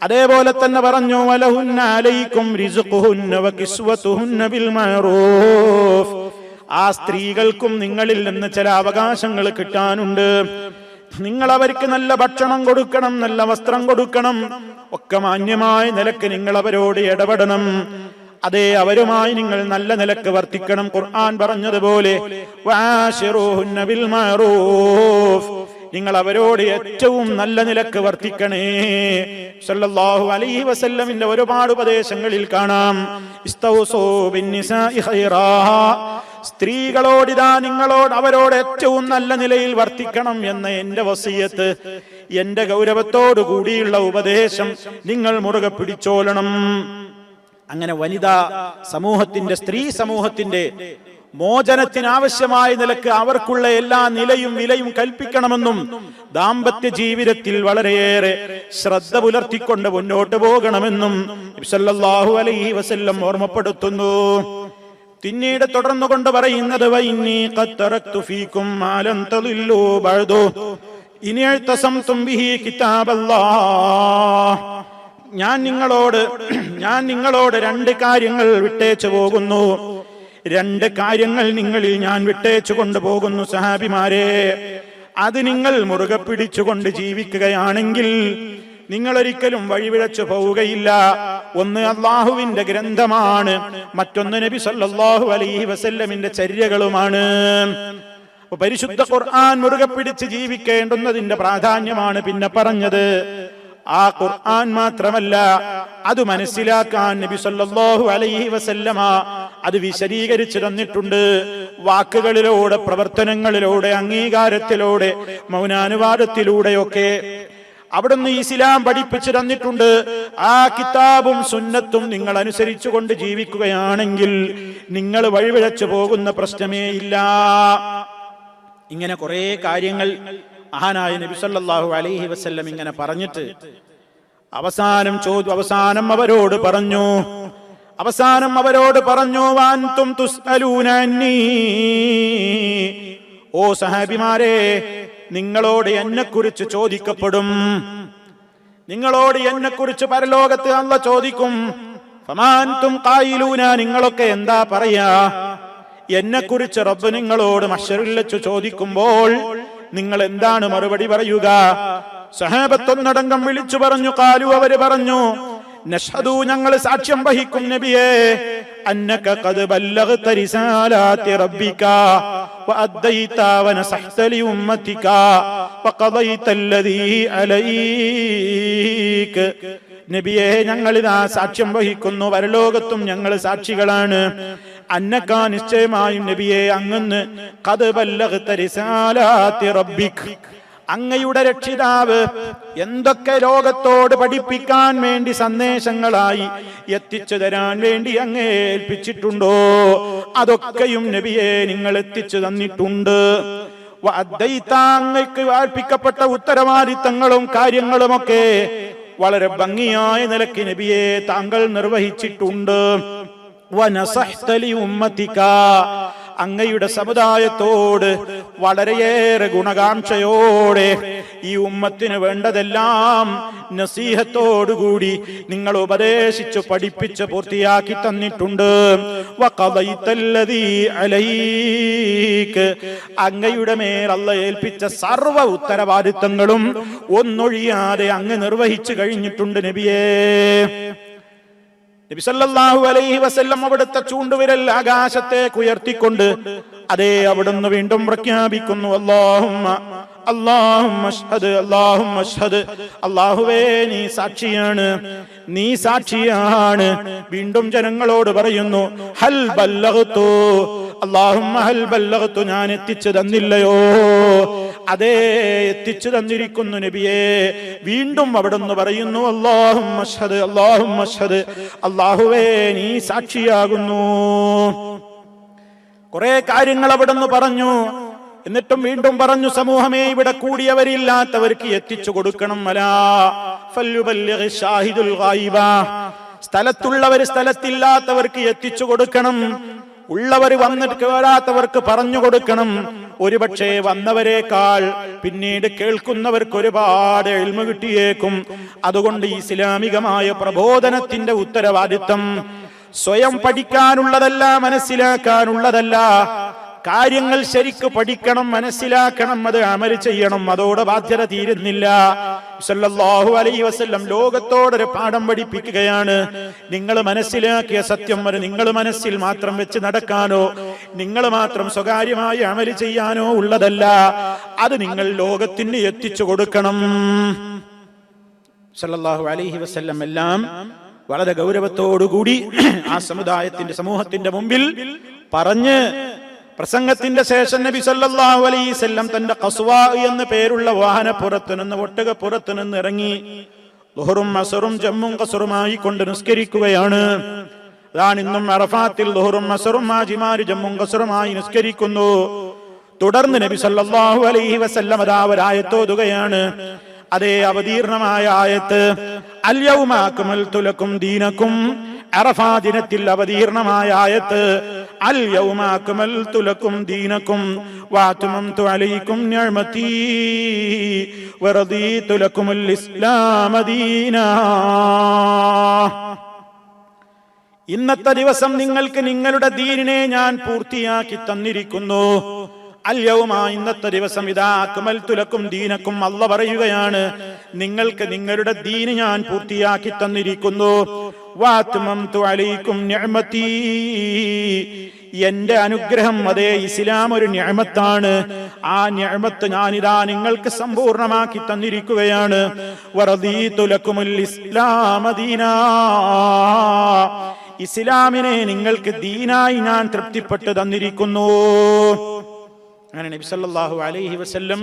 അതേപോലെ തന്നെ പറഞ്ഞു വലഹുന്ന അലൈക്കും റിസ്ഖുഹുന്ന വകിസ്വതുഹുന്ന ബിൽ മഅറൂഫ്. ആ സ്ത്രീകൾക്കും നിങ്ങളിൽ നിന്ന് ചില അവകാശങ്ങൾ കിട്ടാനുണ്ട്. നിങ്ങൾ അവർക്ക് നല്ല ഭക്ഷണം കൊടുക്കണം, നല്ല വസ്ത്രം കൊടുക്കണം, ഒക്കെ മാന്യമായ നിലക്ക് നിങ്ങൾ അവരോട് ഇടപെടണം. അതേ, അവരുമായി നിങ്ങൾ നല്ല നിലക്ക് വർത്തിക്കണം. ഖുർആൻ പറഞ്ഞതുപോലെ വആശിറൂഹുന്ന ബിൽ മഅറൂഫ്, നിങ്ങൾ അവരോട് ഏറ്റവും നല്ല നിലക്ക് വർത്തിക്കണേ. സല്ലല്ലാഹു അലൈഹി വസല്ലമിന്റെ ഒരുപാട് ഉപദേശങ്ങളിൽ കാണാം ഇസ്തൗസൂ ബിന്നിസാഇ ഖൈറാ, സ്ത്രീകളോടിതാ നിങ്ങളോട് അവരോട് ഏറ്റവും നല്ല നിലയിൽ വർത്തിക്കണം എന്ന എന്റെ വസിയത്ത്, എന്റെ ഗൗരവത്തോടു കൂടിയുള്ള ഉപദേശം നിങ്ങൾ മുറുകെ പിടിച്ചോളണം. അങ്ങനെ വനിതാ സമൂഹത്തിന്റെ, സ്ത്രീ സമൂഹത്തിന്റെ മോചനത്തിനാവശ്യമായ നിലക്ക് അവർക്കുള്ള എല്ലാ നിലയും വിലയും കൽപ്പിക്കണമെന്നും ദാമ്പത്യ ജീവിതത്തിൽ വളരെയേറെ ശ്രദ്ധ പുലർത്തിക്കൊണ്ട് മുന്നോട്ട് പോകണമെന്നും നബി സല്ലല്ലാഹു അലൈഹി വസല്ലം ഓർമ്മപ്പെടുത്തുന്നു. പിന്നീട് തുടർന്നുകൊണ്ട് പറയുന്നത് വഇന്നി ഖദ് തറക്തു ഫീകും മാ ലൻ തളില്ലു ബഅദു ഇനി ഇഅ്തസംതും ബിഹി കിതാബല്ലാഹ്. ഞാൻ നിങ്ങളോട് രണ്ട് കാര്യങ്ങൾ വിട്ടേച്ചു പോകുന്നു. രണ്ട് കാര്യങ്ങൾ നിങ്ങളിൽ ഞാൻ വിട്ടേച്ചു കൊണ്ടുപോകുന്നു സഹാബിമാരെ. അത് നിങ്ങൾ മുറുകെ പിടിച്ചുകൊണ്ട് ജീവിക്കുകയാണെങ്കിൽ നിങ്ങൾ ഒരിക്കലും വഴിപിഴച്ചു പോവുകയില്ല. ഒന്ന് അള്ളാഹുവിന്റെ ഗ്രന്ഥമാണ്, മറ്റൊന്ന് നബി സല്ലല്ലാഹു അലൈഹി വസല്ലമിന്റെ ചര്യകളുമാണ്. പരിശുദ്ധ ഖുർആൻ മുറുകെ പിടിച്ച് ജീവിക്കേണ്ടുന്നതിന്റെ പ്രാധാന്യമാണ് പിന്നെ പറഞ്ഞത്. ആ ഖുർആൻ മാത്രമല്ല, അത് മനസ്സിലാക്കാൻ നബി സല്ലല്ലാഹു അലൈഹി വസല്ലമ അത് വിശദീകരിച്ചു തന്നിട്ടുണ്ട്. വാക്കുകളിലൂടെ, പ്രവർത്തനങ്ങളിലൂടെ, അംഗീകാരത്തിലൂടെ, മൗനാനുവാദത്തിലൂടെയൊക്കെ അവിടുന്ന് ഇസ്ലാം പഠിപ്പിച്ചു തന്നിട്ടുണ്ട്. ആ കിതാബും സുന്നത്തും നിങ്ങൾ അനുസരിച്ചുകൊണ്ട് ജീവിക്കുകയാണെങ്കിൽ നിങ്ങൾ വഴിപിഴച്ചു പോകുന്ന പ്രശ്നമേ ഇല്ല. ഇങ്ങനെ കുറെ കാര്യങ്ങൾ മഹാനായ നബി സല്ലല്ലാഹു അലൈഹി വസല്ലം ഇങ്ങനെ പറഞ്ഞിട്ട് അവസാനം അവരോട് പറഞ്ഞു വഅൻതും തുസ്അലൂന അന്നീ, ഓ സഹാബിമാരെ, നിങ്ങളോട് എന്നെക്കുറിച്ച് ചോദിക്കപ്പെടും. നിങ്ങളോട് എന്നെക്കുറിച്ച് പരലോകത്ത് അല്ലാഹ് ചോദിക്കും. ഫമാൻതും ഖായിലൂന, നിങ്ങളൊക്കെ എന്താ പറയാ? എന്നെക്കുറിച്ച് റബ്ബ് നിങ്ങളോട് മഹ്ശറിൽ വെച്ച് ചോദിക്കുമ്പോൾ നിങ്ങൾ എന്താണ് മറുപടി പറയുക? സഹാബത്തൊന്നടങ്കം വിളിച്ചു പറഞ്ഞു. ഖാലു, അവര് പറഞ്ഞു, നഷ്ഹദു, ഞങ്ങൾ സാക്ഷ്യം വഹിക്കും നബിയേ, അന്നക ഖദ് ബല്ലഗ്ത റിസാലാത്തി റബ്ബിക വഅദ്ദൈത വനസഹ്ത ലിഉമ്മതിക വഖദൈത അല്ലദീ അലൈക. നബിയേ, ഞങ്ങളിതാ സാക്ഷ്യം വഹിക്കുന്നു, പരലോകത്തും ഞങ്ങൾ സാക്ഷികളാണ്. അന്നക, നിശ്ചയമായും നബിയെ, അങ്ങന്ന് ഖദ് ബല്ലഗ്ത റിസാലാത്തി റബ്ബിക, അങ്ങയുടെ രക്ഷിതാവ് എന്തൊക്കെ ലോകത്തോട് പഠിപ്പിക്കാൻ വേണ്ടി സന്ദേശങ്ങളായി എത്തിച്ചു തരാൻ വേണ്ടി അങ്ങേ ഏൽപ്പിച്ചിട്ടുണ്ടോ അതൊക്കെയും നബിയെ നിങ്ങൾ എത്തിച്ചു തന്നിട്ടുണ്ട്. വഅദ്ദൈത, അങ്ങയ്ക്ക് ഏൽപ്പിക്കപ്പെട്ട ഉത്തരവാദിത്തങ്ങളും കാര്യങ്ങളുമൊക്കെ വളരെ ഭംഗിയായ നിലയ്ക്ക് നബിയെ താങ്കൾ നിർവഹിച്ചിട്ടുണ്ട്. വനസഹ്ത ലിഉമ്മതിക, അങ്ങയുടെ സമുദായത്തോട് വളരെയേറെ ഗുണകാംക്ഷയോടെ ഈ ഉമ്മത്തിന് വേണ്ടതെല്ലാം നസീഹത്തോടുകൂടി നിങ്ങൾ ഉപദേശിച്ചു പഠിപ്പിച്ച് പൂർത്തിയാക്കി തന്നിട്ടുണ്ട്. വഖദൈതല്ലദീ അലൈക, അങ്ങയുടെ മേൽ അല്ലാഹ് ഏൽപ്പിച്ച സർവ്വ ഉത്തരവാദിത്തങ്ങളും ഒന്നൊഴിയാതെ അങ്ങ് നിർവഹിച്ചു കഴിഞ്ഞിട്ടുണ്ട് നബിയേ. നബി സല്ലല്ലാഹു അലൈഹി വസല്ലം അവിടുത്തെ ചൂണ്ടുവിരൽ ആകാശത്തേക്ക് ഉയർത്തിക്കൊണ്ട് അതേ അവിടുന്ന് വീണ്ടും പ്രഖ്യാപിക്കുന്നു, അല്ലാഹുമ്മ അഷ്ഹദ്, അല്ലാഹുമ്മ അഷ്ഹദ്, അല്ലാഹുവേ നീ സാക്ഷിയാണ്, നീ സാക്ഷിയാണ്. വീണ്ടും ജനങ്ങളോട് പറയുന്നു, ഹൽ ബല്ലഗ്തു, അല്ലാഹുമ്മ ഹൽ ബല്ലഗ്തു, ഞാൻ എത്തിച്ചു തന്നില്ലയോ? അതേ, എത്തിച്ചു തന്നിരിക്കുന്നു നബിയേ. വീണ്ടും അവിടുന്ന് പറയുന്നു, അല്ലാഹുമ്മ അഷ്ഹദ്, അല്ലാഹുമ്മ അഷ്ഹദ്, അല്ലാഹുവേ നീ സാക്ഷിയാകുന്നു. കുറെ കാര്യങ്ങൾ അവിടുന്ന് പറഞ്ഞു. എന്നിട്ടും വീണ്ടും പറഞ്ഞു, സമൂഹമേ, ഇവിടെ കൂടിയവരില്ലാത്തവർക്ക് എത്തിച്ചു കൊടുക്കണം. അലാ ഫല്യുബല്ലിഗ് ഷാഹിദുൽ ഗായിബ, സ്ഥലത്തുള്ളവർ സ്ഥലത്തില്ലാത്തവർക്ക് എത്തിച്ചു കൊടുക്കണം. ഉള്ളവർ വന്നിട്ട് വരാത്തവർക്ക് പറഞ്ഞു കൊടുക്കണം. ഒരുപക്ഷെ വന്നവരെക്കാൾ പിന്നീട് കേൾക്കുന്നവർക്ക് ഒരുപാട് ഇൽമു കിട്ടിയേക്കും. അതുകൊണ്ട് ഇസ്ലാമികമായ പ്രബോധനത്തിന്റെ ഉത്തരവാദിത്തം സ്വയം പഠിക്കാനുള്ളതല്ല, മനസ്സിലാക്കാനുള്ളതല്ല. കാര്യങ്ങൾ ശരിക്ക് പഠിക്കണം, മനസ്സിലാക്കണം, അത് അമൽ ചെയ്യണം. അതോടെ ബാധ്യത തീരുന്നില്ല. സല്ലല്ലാഹു അലൈഹി വസല്ലം ലോകത്തോടൊരു പാഠം പഠിപ്പിക്കുകയാണ്. നിങ്ങൾ മനസ്സിലാക്കിയ സത്യം അത് നിങ്ങൾ മനസ്സിൽ മാത്രം വെച്ച് നടക്കാനോ നിങ്ങൾ മാത്രം സ്വകാര്യമായി അമൽ ചെയ്യാനോ ഉള്ളതല്ല. അത് നിങ്ങൾ ലോകത്തിന് എത്തിച്ചു കൊടുക്കണം. സല്ലല്ലാഹു അലൈഹി വസല്ലം എല്ലാം വളരെ ഗൗരവത്തോടുകൂടി ആ സമൂഹത്തിന്റെ മുമ്പിൽ പറഞ്ഞ് പ്രസംഗത്തിന്റെ ശേഷം നബി സല്ലല്ലാഹു അലൈഹി വസല്ലം തന്റെ ഖസ്വാ എന്ന് പേരുള്ള വാഹനപ്പുറത്ത് നിന്ന് ഒട്ടകപ്പുറത്ത് നിന്ന് ഇറങ്ങി ളുഹറും അസറും ജമ്മും ഖസറുമായി കൊണ്ട് നിസ്കരിക്കുകയാണ്. അതാണ് ഇന്നും അറഫാത്തിൽ ളുഹറും അസറും ഹാജിമാര് ജമ്മും ഖസറുമായി നിസ്കരിക്കുന്നു. തുടർന്ന് നബി സല്ലല്ലാഹു അലൈഹി വസല്ലം അതാ ഒരായത്ത് ഓതുകയാണ്. അതേ അവതീർണമായ ആയത്ത്, അൽ യൗമ അക്മൽതു ലക്കും ദീനക്കും. അറഫാ ദിനത്തിൽ അവതീർണമായ ആയത്ത്, അൽ യൗമ അക്മൽതു ലക്കും ദീനക്കും വഅത്മംതു അലൈക്കും നിഅമതി വറദീതു ലക്കുമുൽ ഇസ്ലാമ ദീനാ. ഇന്നത്തെ ദിവസം നിങ്ങൾക്ക് നിങ്ങളുടെ ദീനിനെ ഞാൻ പൂർത്തിയാക്കി തന്നിരിക്കുന്നു. അൽ യൗമ, ഇന്നത്തെ ദിവസം, ഇദാ അക്മൽതു ലക്കും ദീനക്കും, അല്ലാഹ് പറയുകയാണ് നിങ്ങൾക്ക് നിങ്ങളുടെ ദീന് ഞാൻ പൂർത്തിയാക്കി തന്നിരിക്കുന്നു. വഅത്മംതു അലൈക്കും നിഅമതി, എന്റെ അനുഗ്രഹം, അതേ ഇസ്ലാം ഒരു നിഅമത്താണ്. ആ നിഅമത്ത് ഞാനിതാ നിങ്ങൾക്ക് സമ്പൂർണമാക്കി തന്നിരിക്കുകയാണ്. വറദീതു ലക്കുമുൽ ഇസ്ലാമ ദീനാ, ഇസ്ലാമിനെ നിങ്ങൾക്ക് ദീനായി ഞാൻ തൃപ്തിപ്പെട്ട് തന്നിരിക്കുന്നു. അങ്ങനെ നബി സല്ലല്ലാഹു അലൈഹി വസല്ലം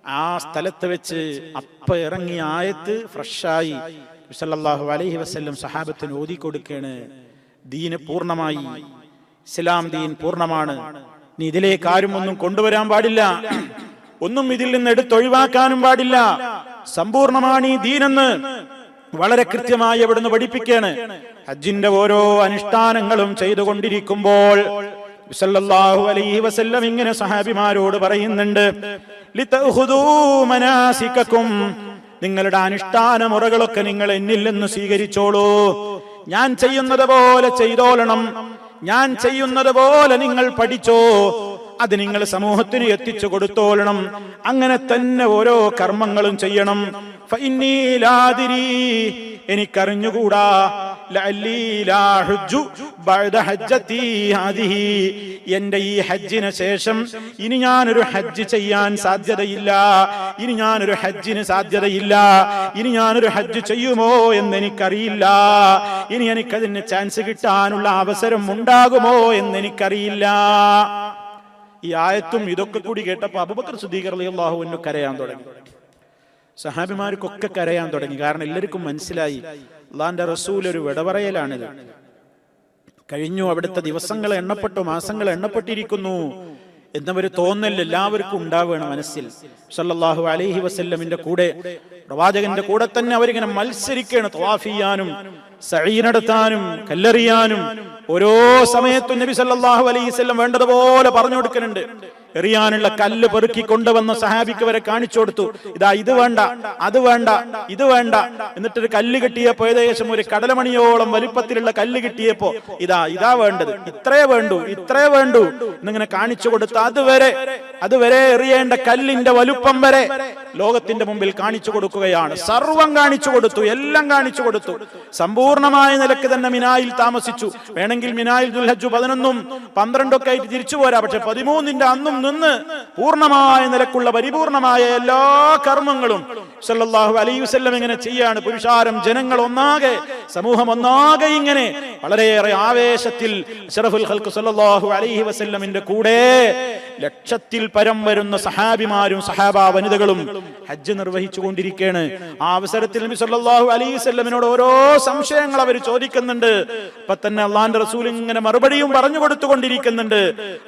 ആ സ്ഥലത്ത് വെച്ച് അപ്പ ഇറങ്ങിയ ആയത്ത് ഫ്രഷായി നബി സല്ലല്ലാഹു അലൈഹി വസല്ലം സഹാബത്തിന് ഓതി കൊടുക്കുകയാണ്. ദീന് പൂർണ്ണമായി, ഇസ്ലാം ദീൻ പൂർണ്ണമാണ്. നീ ഇതിലേക്ക് ആരും ഒന്നും കൊണ്ടുവരാൻ പാടില്ല, ഒന്നും ഇതിൽ നിന്ന് എടുത്തൊഴിവാക്കാനും പാടില്ല. സമ്പൂർണ്ണമാണ് ഈ ദീനെന്ന് വളരെ കൃത്യമായി അവിടുന്ന് പഠിപ്പിക്കുകയാണ്. ഹജ്ജിന്റെ ഓരോ അനുഷ്ഠാനങ്ങളും ചെയ്തുകൊണ്ടിരിക്കുമ്പോൾ സല്ലല്ലാഹു അലൈഹി വസല്ലം ഇങ്ങനെ സഹാബിമാരോട് പറയുന്നുണ്ട്, ലിതഖുദൂ മനാസികകും, നിങ്ങളുടെ അനുഷ്ഠാന മുറകളൊക്കെ നിങ്ങൾ എന്നിൽ നിന്ന് സ്വീകരിച്ചോളൂ. ഞാൻ ചെയ്യുന്നത് പോലെ ചെയ്തോളണം, ഞാൻ ചെയ്യുന്നത് പോലെ നിങ്ങൾ പഠിച്ചോ, അത് നിങ്ങൾ സമൂഹത്തിന് എത്തിച്ചു കൊടുത്തോളണം. അങ്ങനെ തന്നെ ഓരോ കർമ്മങ്ങളും ചെയ്യണം. ഫഇന്നീ ലാ അദ്രീ, എനിക്കറിഞ്ഞുകൂടാ, ലഅല്ലീ ലാ ഹജ്ജു ബഅദ ഹജ്ജതി ഹാദിഹി, എന്റെ ഈ ഹജ്ജിന് ശേഷം ഇനി ഞാനൊരു ഹജ്ജ് ചെയ്യാൻ സാധ്യതയില്ല, ഇനി ഞാനൊരു ഹജ്ജിന് സാധ്യതയില്ല, ഇനി ഞാനൊരു ഹജ്ജ് ചെയ്യുമോ എന്ന് എനിക്കറിയില്ല, ഇനി എനിക്കതിന് ചാൻസ് കിട്ടാനുള്ള അവസരം ഉണ്ടാകുമോ എന്ന് എനിക്കറിയില്ല. ഈ ആയത്തും ഇതൊക്കെ കൂടി കേട്ടപ്പോ അബൂബക്കർ സിദ്ദീഖ് റളിയല്ലാഹു അൻഹു കരയാൻ തുടങ്ങി. സഹാബിമാർക്കൊക്കെ കരയാൻ തുടങ്ങി. കാരണം എല്ലാവർക്കും മനസ്സിലായി അല്ലാഹുവിന്റെ റസൂൽ ഒരു വിടപറയലാണിത്. കഴിഞ്ഞു, അവിടുത്തെ ദിവസങ്ങൾ എണ്ണപ്പെട്ടു, മാസങ്ങൾ എണ്ണപ്പെട്ടിരിക്കുന്നു എന്നവര് തോന്നൽ എല്ലാവർക്കും ഉണ്ടാവുകയാണ് മനസ്സിൽ. സല്ലല്ലാഹു അലൈഹി വസല്ലമിന്റെ കൂടെ, പ്രവാചകന്റെ കൂടെ തന്നെ അവരിങ്ങനെ മത്സരിക്കുകയാണ്. തവാഫ് ചെയ്യാനും സഈ നടത്താനും കല്ലെറിയാനും ഓരോ സമയത്തും നബി സല്ലല്ലാഹു അലൈഹി വസല്ലം വേണ്ടതുപോലെ പറഞ്ഞു കൊടുക്കുന്നുണ്ട്. എറിയാനുള്ള കല്ല് പെറുക്കി കൊണ്ടുവന്ന സഹാബിക്ക് വരെ കാണിച്ചു കൊടുത്തു, ഇതാ ഇത് വേണ്ട, അത് വേണ്ട, ഇത് വേണ്ട. എന്നിട്ടൊരു കല്ല് കിട്ടിയപ്പോ, ഏകദേശം ഒരു കടലമണിയോളം വലിപ്പത്തിലുള്ള കല്ല് കിട്ടിയപ്പോ, ഇതാ വേണ്ടത്, ഇത്രേ വേണ്ടു, ഇത്രേ വേണ്ടു എന്നിങ്ങനെ കാണിച്ചു കൊടുത്ത് അതുവരെ എറിയേണ്ട കല്ലിന്റെ വലുപ്പം വരെ ലോകത്തിന്റെ മുമ്പിൽ കാണിച്ചു കൊടുക്കുകയാണ്. സർവം കാണിച്ചു കൊടുത്തു, എല്ലാം കാണിച്ചു കൊടുത്തു. സമ്പൂർണമായ നിലക്ക് തന്നെ മിനായിൽ താമസിച്ചു. വേണമെങ്കിൽ മിനായിൽ ദുൽഹജ്ജ് 11ഉം 12 ഒക്കെ ആയിട്ട് തിരിച്ചു പോരാ. പക്ഷെ 13ന്റെ അന്നും നിന്ന് പൂർണ്ണമായ നിലക്കുള്ള പരിപൂർണമായ എല്ലാ കർമ്മങ്ങളും സല്ലല്ലാഹു അലൈഹി വസല്ലം ഇങ്ങനെ ചെയ്യാണ്. പുരുഷാരം, ജനങ്ങൾ ഒന്നാകെ, സമൂഹം ഒന്നാകെ ഇങ്ങനെ വളരെയേറെ ആവേശത്തിൽ അഷ്റഫുൽ ഖൽഖ് സല്ലല്ലാഹു അലൈഹി വസല്ലമിന്റെ കൂടെ ലക്ഷത്തിൽ പരം വരുന്ന സഹാബിമാരും സഹാബാ വനിതകളും ഹജ്ജ് നിർവഹിച്ചു കൊണ്ടിരിക്കുകയാണ്. ആ അവസരത്തിൽ നബി സല്ലല്ലാഹു അലൈഹി വസല്ലമിനോട് ഓരോ സംശയങ്ങൾ അവർ ചോദിക്കുന്നുണ്ട്. അപ്പൊ തന്നെ അള്ളാന്റെ റസൂൽ ഇങ്ങനെ മറുപടിയും പറഞ്ഞു കൊടുത്തുകൊണ്ടിരിക്കുന്നുണ്ട്.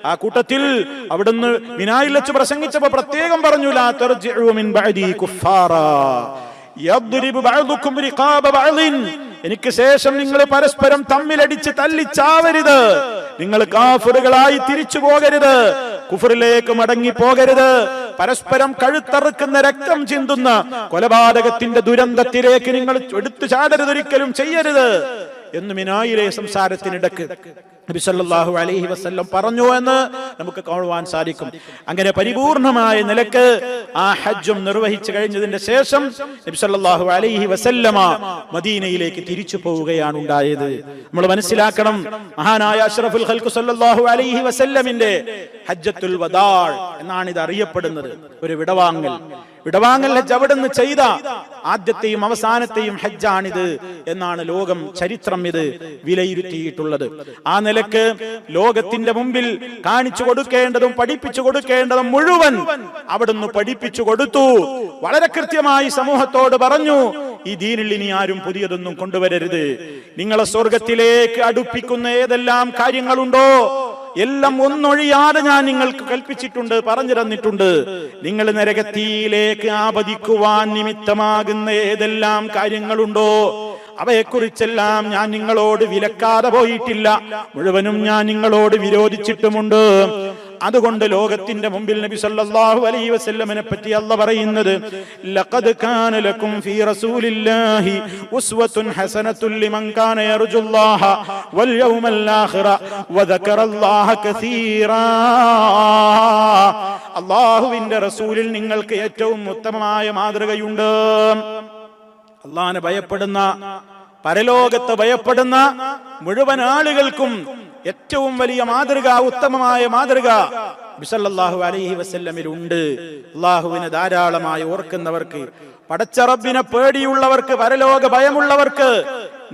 ആ കൂട്ടത്തിൽ അവിടുന്ന് മിനായിൽ വെച്ച് പ്രസംഗിച്ചപ്പോ പ്രത്യേകം പറഞ്ഞു, ലാ തർജിഉ മിൻ ബഅദി കുഫാറാ യദ്രിബു ബഅദുകും റിഖാബ ബഅദിൻ, എനിക്ക് ശേഷം നിങ്ങൾ പരസ്പരം തമ്മിലടിച്ച് തല്ലിച്ചാവരുത്, നിങ്ങൾ കാഫിറുകളായി തിരിച്ചു പോകരുത്, കുഫറിലേക്ക് മടങ്ങി പോകരുത്. പരസ്പരം കഴുത്തറുക്കുന്ന രക്തം ചിന്തുന്ന കൊലപാതകത്തിന്റെ ദുരന്തത്തിലേക്ക് നിങ്ങൾ എടുത്തു ചാടരുതൊരിക്കലും ചെയ്യരുത് എന്ന് മിനായിലെ സംസാരത്തിനിടക്ക് നബി സല്ലല്ലാഹു അലൈഹി വസല്ലം പറഞ്ഞു എന്ന് നമുക്ക് കാണുവാൻ സാധിക്കും. അങ്ങനെ പരിപൂർണമായ നിലക്ക് ആ ഹജ്ജും നിർവഹിച്ചു കഴിഞ്ഞതിന്റെ ശേഷം നബി സല്ലല്ലാഹു അലൈഹി വസല്ലമ മദീനയിലേക്ക് തിരിച്ചു പോവുകയാണ് ഉണ്ടായത്. നമ്മൾ മനസ്സിലാക്കണം, മഹാനായ അഷ്റഫുൽ ഖൽഖ് സല്ലല്ലാഹു അലൈഹി വസല്ലമിന്റെ ഹജ്ജത്തുൽ വദാ എന്നാണ് ഇത് അറിയപ്പെടുന്നത്. ഒരു വിടവാങ്ങൽ ഹജ്ജ് അവിടുന്ന് ചെയ്ത ആദ്യത്തെയും അവസാനത്തെയും ഹജ്ജാണിത് എന്നാണ് ലോകം ചരിത്രം ഇത് വിലയിരുത്തിയിട്ടുള്ളത്. ആ നിലക്ക് ലോകത്തിന്റെ മുമ്പിൽ കാണിച്ചു കൊടുക്കേണ്ടതും പഠിപ്പിച്ചു കൊടുക്കേണ്ടതും മുഴുവൻ അവിടുന്ന് പഠിപ്പിച്ചു കൊടുത്തു. വളരെ കൃത്യമായി സമൂഹത്തോട് പറഞ്ഞു, ഈ ദീനിൽ ഇനി ആരും പുതിയതൊന്നും കൊണ്ടുവരരുത്. നിങ്ങളെ സ്വർഗത്തിലേക്ക് അടുപ്പിക്കുന്ന ഏതെല്ലാം കാര്യങ്ങളുണ്ടോ എല്ലാം ഒന്നൊഴിയാതെ ഞാൻ നിങ്ങൾക്ക് കൽപ്പിച്ചിട്ടുണ്ട്, പറഞ്ഞു തന്നിട്ടുണ്ട്. നിങ്ങൾ നരകത്തിയിലേക്ക് ആപതിക്കുവാൻ നിമിത്തമാകുന്ന ഏതെല്ലാം കാര്യങ്ങളുണ്ടോ അവയെക്കുറിച്ചെല്ലാം ഞാൻ നിങ്ങളോട് വിലക്കാതെ പോയിട്ടില്ല, മുഴുവനും ഞാൻ നിങ്ങളോട് വിരോധിച്ചിട്ടുമുണ്ട്. അതുകൊണ്ട് ലോകത്തിന്റെ മുമ്പിൽ നബി സല്ലല്ലാഹു അലൈഹി വസല്ലമനെ പറ്റി അല്ലാഹു പറയുന്നത്, ലഖദ് കാന ലക്കും ഫീ റസൂലില്ലാഹി ഉസ്വത്തുൻ ഹസനത്തുൻ ലിമൻ കാന യർജുല്ലാഹ വൽ യൗമൽ ആഖിറ വദക്കറല്ലാഹ കസീറാ. അല്ലാഹുവിന്റെ റസൂലിൽ നിങ്ങൾക്ക് ഏറ്റവും ഉത്തമമായ മാതൃകയുണ്ട്. അല്ലാഹുവിനെ ഭയപ്പെടുന്ന, പരലോകത്തെ ഭയപ്പെടുന്ന മുഴുവൻ ആളുകൾക്കും ഏറ്റവും വലിയ മാതൃക, ഉത്തമമായ മാതൃക നബി സല്ലല്ലാഹു അലൈഹി വസല്ലമിൽ ഉണ്ട്. അല്ലാഹുവിനെ ധാരാളമായി ഓർക്കുന്നവർക്ക്, പടച്ച റബ്ബിനെ പേടിയുള്ളവർക്ക്, പരലോക ഭയമുള്ളവർക്ക്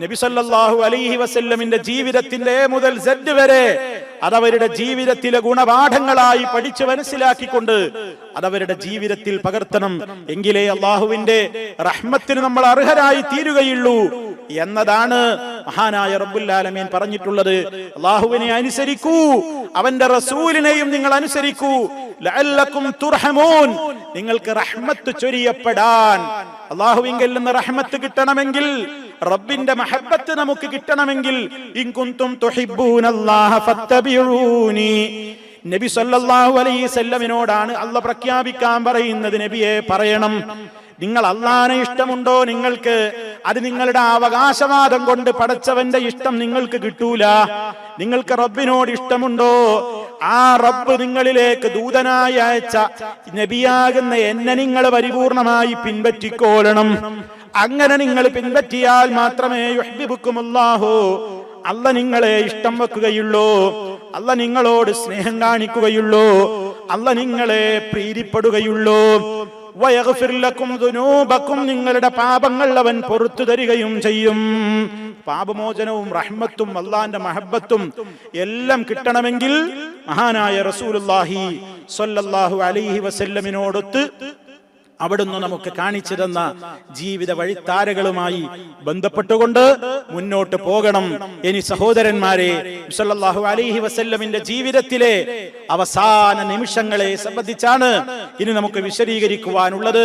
നബി സല്ലല്ലാഹു അലൈഹി വസല്ലമിന്റെ ജീവിതത്തിന്റെ എ മുതൽ സെഡ് വരെ അതവരുടെ ജീവിതത്തിലെ ഗുണപാഠങ്ങളായി പഠിച്ചു മനസ്സിലാക്കിക്കൊണ്ട് അതവരുടെ ജീവിതത്തിൽ പകർത്തണം. എങ്കിലേ അള്ളാഹുവിന്റെ റഹ്മത്തിന് നമ്മൾ അർഹരായി തീരുകയുള്ളൂ എന്നതാണ് മഹാനായ റബ്ബുൽ ആലമീൻ പറഞ്ഞിട്ടുള്ളത്. അള്ളാഹുവിനെ അനുസരിക്കൂ, അവന്റെ റസൂലിനെയും നിങ്ങൾ അനുസരിക്കൂ. ലഅല്ലക്കും തുർഹമൂൻ, നിങ്ങൾക്ക് റഹ്മത്ത് ചൊരിയപ്പെടാൻ. അള്ളാഹുവിങ്കിൽ നിന്ന് റഹ്മത്ത് കിട്ടണമെങ്കിൽ, റബ്ബിന്റെ മഹബ്ബത്ത് നമുക്ക് കിട്ടണമെങ്കിൽ, ഇൻ കുൻതും തുഹിബ്ബൂനല്ലാഹ ഫത്തബിഊനി, നബി സല്ലല്ലാഹു അലൈഹി വസല്ലമിനോടാണ് അല്ലാഹ് പ്രഖ്യാപിക്കാൻ പറയുന്നത്. നബിയെ പറയണം, നിങ്ങൾ അല്ലാഹനെ ഇഷ്ടമുണ്ടോ നിങ്ങൾക്ക്? അത് നിങ്ങളുടെ അവകാശവാദം കൊണ്ട് പടച്ചവന്റെ ഇഷ്ടം നിങ്ങൾക്ക് കിട്ടൂല. നിങ്ങൾക്ക് റബ്ബിനോട് ഇഷ്ടമുണ്ടോ? ആ റബ്ബ് നിങ്ങളിലേക്ക് ദൂതനായി അയച്ച നബിയാകുന്ന എന്നെ നിങ്ങൾ പരിപൂർണമായി പിൻപറ്റിക്കോളണം. അങ്ങനെ നിങ്ങൾ പിൻപറ്റിയാൽ മാത്രമേ യുഹ്ബിബുക്കുമുല്ലാഹു, അല്ലാഹ് നിങ്ങളെ ഇഷ്ടം വെക്കുകയുള്ളൂ, അല്ലാഹ് നിങ്ങളോട് സ്നേഹം കാണിക്കുകയുള്ളൂ, അല്ലാഹ് നിങ്ങളെ പ്രീതിപ്പെടുകയുള്ളൂ. വയഗ്ഫിർ ലക്കും ദുനൂബക്കും, നിങ്ങളുടെ പാപങ്ങൾ അവൻ പുറത്തു തരികയും ചെയ്യും. പാപമോചനവും റഹ്മത്തും അല്ലാഹുവിന്റെ മഹബ്ബത്തും എല്ലാം കിട്ടണമെങ്കിൽ മഹാനായ റസൂലുള്ളാഹി സ്വല്ലല്ലാഹു അലൈഹി വസല്ലമിനോടൊത്ത് അവിടുന്ന് നമുക്ക് കാണിച്ചു തന്ന ജീവിത വഴിത്താരകളുമായി ബന്ധപ്പെട്ടുകൊണ്ട് മുന്നോട്ട് പോകണം. ഇനി സഹോദരന്മാരെ, സല്ലല്ലാഹു അലൈഹി വസല്ലമിന്റെ ജീവിതത്തിലെ അവസാന നിമിഷങ്ങളെ സംബന്ധിച്ചാണ് ഇനി നമുക്ക് വിശദീകരിക്കുവാനുള്ളത്.